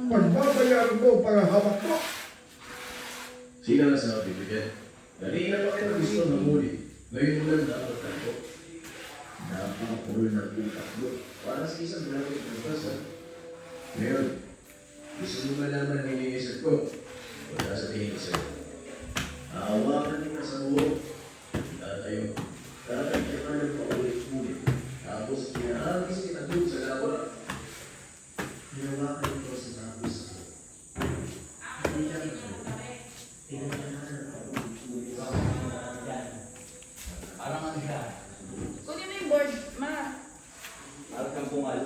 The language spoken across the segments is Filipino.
Pagbabayaran mo para hawak mo. Sino na sa bibigyan? Dali na pa kayo gusto na muli. Ngayon mo lang dapat ako. Napakapuro na utak mo. Para sa isang malaki ng basa. Ngayon, gusto mo malaman ang iniisip ko. Wala sa tingin ko sa'yo. Aawakan niyo na sa buhok. Tatayo. Tatagyan ka ng paulit-ulit. Tapos, pinahagis kita doon sa lawa. Hinawakan ito sa tapos ko. Hindi ka ito. Parang ano siya? Kunin mo yung board, ma. Parang kang pungal.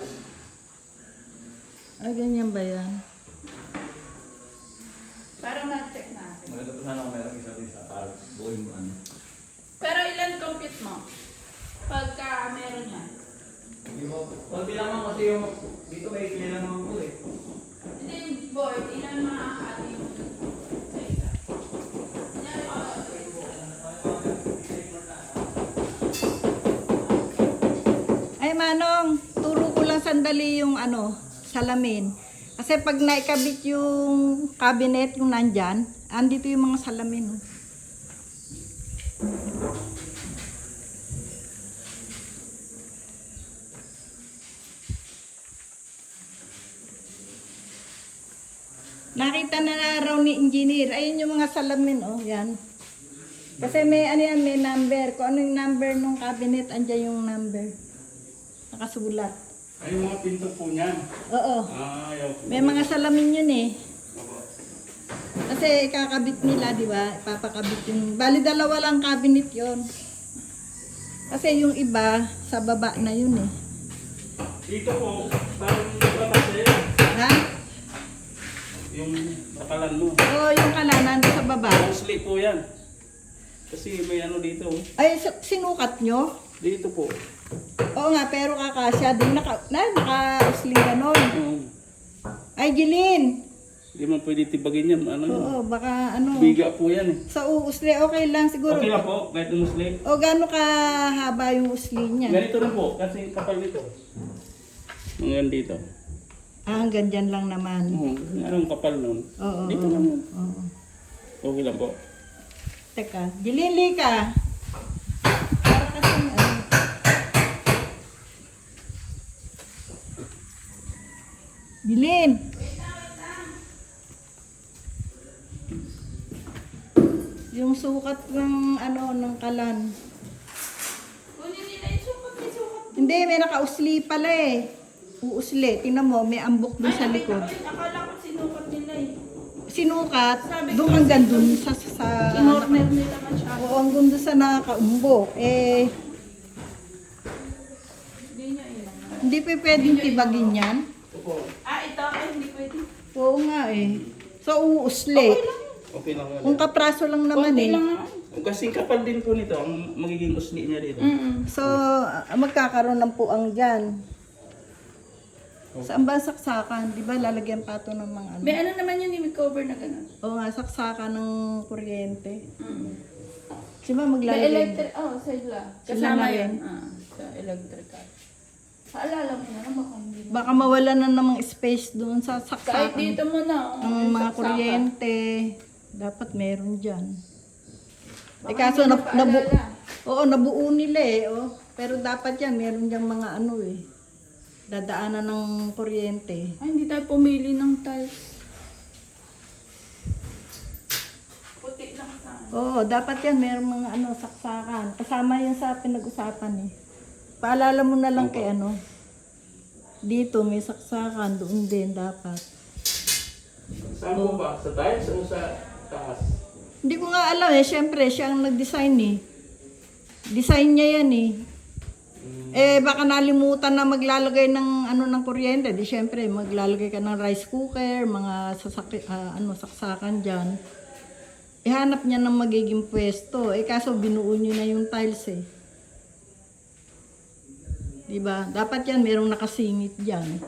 Ay, ganyan ba yan? Para ma-check natin. Maganda pa sana kung meron isa-isa para buuin mo ano. Pero ilan compute mo? Pagka meron yan. Hindi mo, konti lang naman kasi yung dito may ikli lang naman po eh. Hindi yung board, ilan makakati mo? Sa isa. Yan, Ay, Manong, turo ko lang sandali yung ano, salamin. Kasi pag naikabit yung cabinet, yung nandyan, andito yung mga salamin. Oh. Nakita na raw ni engineer. Ayun yung mga salamin, oh, yan. Kasi may ano yan, may number. Kung ano yung number ng cabinet, andyan yung number. Nakasulat. Ay, mga pinto po niyan. Oo. Ayaw po. May mga salamin yun eh. Kasi kakabit nila, di ba? Ipapakabit yung... Bali, dalawa lang cabinet yon. Kasi yung iba, sa baba na yun eh. Dito po, parang batas eh. Ha? Yung bakalan mo. Oo, yung kalanan sa baba. Mostly po yan. Kasi may ano dito. Ay, sinukat nyo? Dito po. Oo nga, pero kakasya din. Naka-usling ganon. Ay, Gilin! Hindi man pwede tibagin yan. Ano yun? Oo, baka ano. Biga po yan eh. Sa uusli, okay lang siguro. Okay lang po, kahit mostly. O, gaano kahaba yung usli niya? Ganito rin po, kasi kapal nito. Hanggang dito. Ah, hanggang dyan lang naman. Anong kapal nun? Oo. Dito lang yun. Oo. Okay lang po. Teka, Gilili ka. Para kasi ano. Gilin. Yung sukat ng ano ng kalan. kunin nila yung sukat, may sukat. Hindi, may nakausli pala eh. Uusli. Tingnan mo, may ambok dun sa likod. Akala ko sinukat nila eh. Sinukat, doon hanggang dun sa Inorner nila masyado. oo, hanggang dun sa nakaumbok. Eh, Hindi niya ilan. hindi pa pwedeng tibagin yan. Ito ay hindi pwede. Oo nga eh. So, uusli. Okay lang Kung yan. kapraso lang naman Konti eh. lang naman. Kasing kapal din po nito, ang magiging usli niya dito. So, magkakaroon ng puang dyan. Saan ba saksakan? Di ba lalagyan pa ito ng mga ano? May ano naman yun, may cover na gano'n. Oo nga, saksakan ng kuryente. Mm. Di ba May maglalagay? electric, sila. Sila Kasama na yan. rin. Sa electrical. Paalala mo na, baka hindi mo. Baka mawala na namang space doon sa Kahit saksakan. dito mo na. Ang mga saksakan. kuryente. Dapat meron dyan. Baka kaso hindi na, paalala. oo, nabuo nila eh. Oh. Pero dapat yan, meron dyan mga ano eh. Dadaanan ng kuryente. Ay, hindi tayo pumili ng tiles. Puti lang sa Oo, dapat yan, meron mga ano, saksakan. Kasama yan sa pinag-usapan eh. Paalala mo na lang kay ano. Dito may saksakan, doon din dapat. Saan po ba? Sa tiles o sa taas? Hindi ko nga alam eh, syempre siya ang nag-design eh. Design niya yan eh. Eh baka nalimutan na maglalagay ng ano ng kuryente, di syempre maglalagay ka ng rice cooker, mga saksakan diyan. Ihanap niya ng magiging pwesto. Eh kaso binuo niyo na yung tiles eh. 'Di ba? Dapat yan merong nakasingit diyan.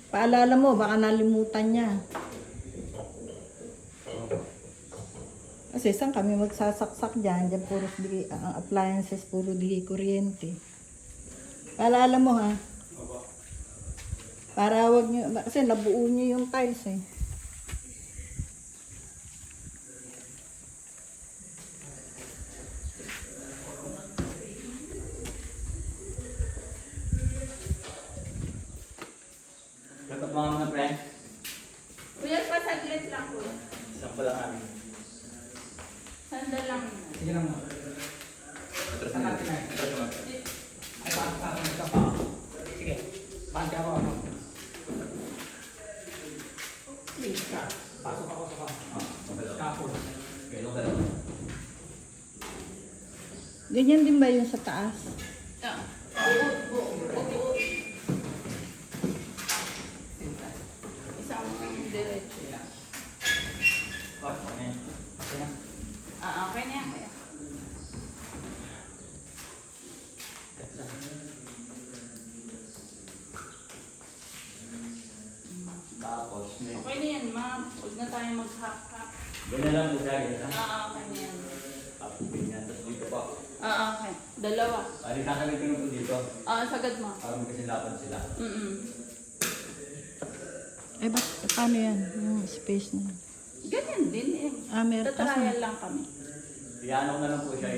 Paalala mo baka nalimutan niya. Kasi saan kami magsasaksak dyan? Dyan puro ang appliances, puro di kuryente. Paalala mo ha? Para wag nyo, kasi nabuo nyo yung tiles eh. Dapat mga friend. Kuya, pasaglit lang kuya. Isang pala kami. Sandal lang. Sige lang mo. Atras natin na. Ay, pasok ka pa. Sige. Bante ako ano. Please ka. Pasok ako sa kapo. Okay, long dalawa. Ganyan din ba yung sa taas? Isang diretso. Okay. Okay na. Okay na yan kuya. Tapos, may... Okay na yan ma'am. Huwag na tayo mag-hap-hap. Ganyan lang po siya, ganyan lang. Okay na yan. Tapos, ganyan. Tapos dito pa. Okay. Dalawa. Bali, kakalitin mo po dito. Sagad mo. Para magkasilapan sila. Eh, paano yan? Yung space na yan. Ganyan din eh. Ah, meron. Tatrial lang kami. Iyaano ko na lang po siya